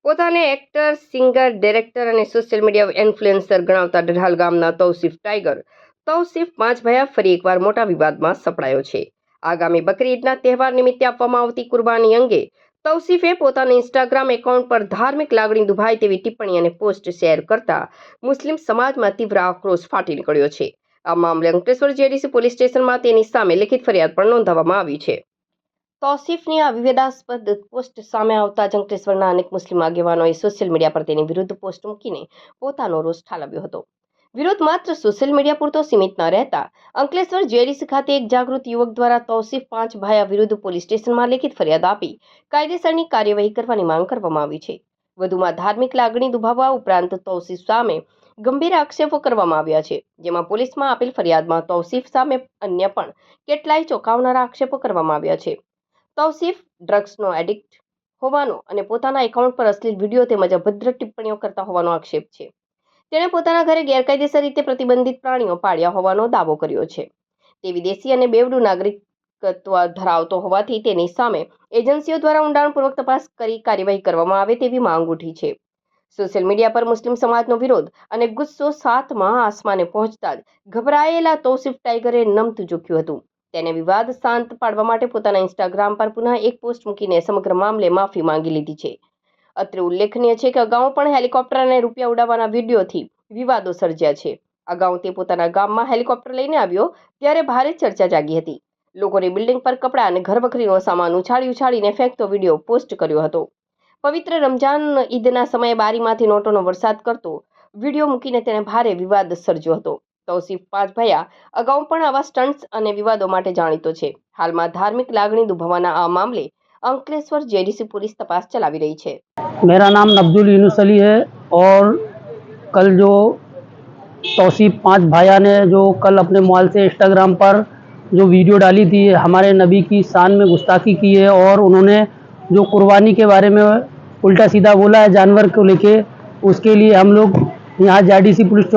પોતાને actor, singer, director અને social media influencer ગણાવતા ડઢાલ ગામના તૌસીફ ટાઈગર તૌસીફ પાંચભાયા ફરી એકવાર મોટા વિવાદમાં સપડાયો છે. આગામી બકરી ઈદના તહેવાર નિમિત્તે આપવામાં આવતી કુરબાની અંગે તૌસીફે પોતાના ઇન્સ્ટાગ્રામ એકાઉન્ટ પર ધાર્મિક લાગણી દુભાય તેવી ટિપ્પણી અને પોસ્ટ શેર કરતા મુસ્લિમ સમાજમાં તીવ્ર આક્રોશ ફાટી નીકળ્યો છે. આ મામલે અંકલેશ્વર જેડીસી પોલીસ સ્ટેશનમાં તેની સામે લેખિત ફરિયાદ પણ નોંધાવવામાં આવી છે. તૌસીફની આ વિવાદાસ્પદ પોસ્ટ સામે આવતા જ અંકલેશ્વરના અનેક મુસ્લિમ આગેવાનોએ સોશિયલ મીડિયા પર તેની વિરુદ્ધ પોસ્ટ મૂકીને પોતાનો રોષ ઠાલવ્યો હતો. વિરોધ માત્ર સોશિયલ મીડિયા પૂરતો સીમિત ન રહેતા અંકલેશ્વર જેડીસી ખાતે એક જાગૃત યુવક દ્વારા તૌસીફ પાંચભાયા વિરુદ્ધ પોલીસ સ્ટેશનમાં લેખિત ફરિયાદ આપી કાયદેસરની કાર્યવાહી કરવાની માંગ કરવામાં આવી છે. વધુમાં ધાર્મિક લાગણી દુભાવવા ઉપરાંત તૌસીફ સામે ગંભીર આક્ષેપો કરવામાં આવ્યા છે, જેમાં પોલીસમાં આપેલ ફરિયાદમાં તૌસીફ સામે અન્ય પણ કેટલાય ચોંકાવનારા આક્ષેપો કરવામાં આવ્યા છે. તૌસીફ ડ્રગ્સનો એડિક્ટ હોવાનો અને પોતાના એકાઉન્ટ પર અશ્લીલ વિડીયો તેમજ અભદ્ર ટિપ્પણીઓ કરતા હોવાનો આક્ષેપ છે. તેણે પોતાના ઘરે ગેરકાયદેસર રીતે પ્રતિબંધિત પ્રાણીઓ પાળ્યા હોવાનો દાવો કર્યો છે. તે વિદેશી અને બેવડું નાગરિકત્વ ધરાવતો હોવાથી તેની સામે એજન્સીઓ દ્વારા ઊંડાણપૂર્વક તપાસ કરી કાર્યવાહી કરવામાં આવે તેવી માંગ ઉઠી છે. સોશિયલ મીડિયા પર મુસ્લિમ સમાજનો વિરોધ અને ગુસ્સો સાતમા આસમાને પહોંચતા જ ગભરાયેલા તૌસીફ ટાઈગરે નમતું ઝૂક્યું હતું. તેને વિવાદ શાંત પાડવા માટે પોતાના ઇન્સ્ટાગ્રામ પર પુનઃ એક પોસ્ટ મૂકીને સમગ્ર મામલે માફી માંગી લીધી છે. અત્રે ઉલ્લેખનીય છે કે અગાઉ પણ હેલિકોપ્ટર અને રૂપિયા ઉડાવવાના વિડીયોથી વિવાદો સર્જ્યા છે. અગાઉ તે પોતાના ગામમાં હેલિકોપ્ટર લઈને આવ્યો ત્યારે ભારે ચર્ચા જાગી હતી. લોકોને બિલ્ડિંગ પર કપડાં અને ઘરવખરીનો સામાન ઉછાળીને ફેંકતો વિડીયો પોસ્ટ કર્યો હતો. પવિત્ર રમજાન ઈદના સમયે બારીમાંથી નોટોનો વરસાદ કરતો વિડીયો મૂકીને તેણે ભારે વિવાદ સર્જ્યો હતો. તૌસીફ પાંચભાયા અગાઉ પણ આવા સ્ટન્ટ્સ અને વિવાદો માટે જાણીતો છે. હાલમાં ધાર્મિક લાગણી દુભાવવાના આ મામલે अंकलेश्वर जेडीसी पुलिस तपास चला रही है. मेरा नाम नब्दुल यूनुस अली है और कल जो तौसीफ पांचभाया ने जो कल अपने मोबाइल से इंस्टाग्राम पर जो वीडियो डाली थी, हमारे नबी की शान में गुस्ताखी की है और उन्होंने जो कुर्बानी के बारे में उल्टा सीधा बोला है जानवर को लेके, उसके लिए हम लोग यहाँ जेडीसी पुलिस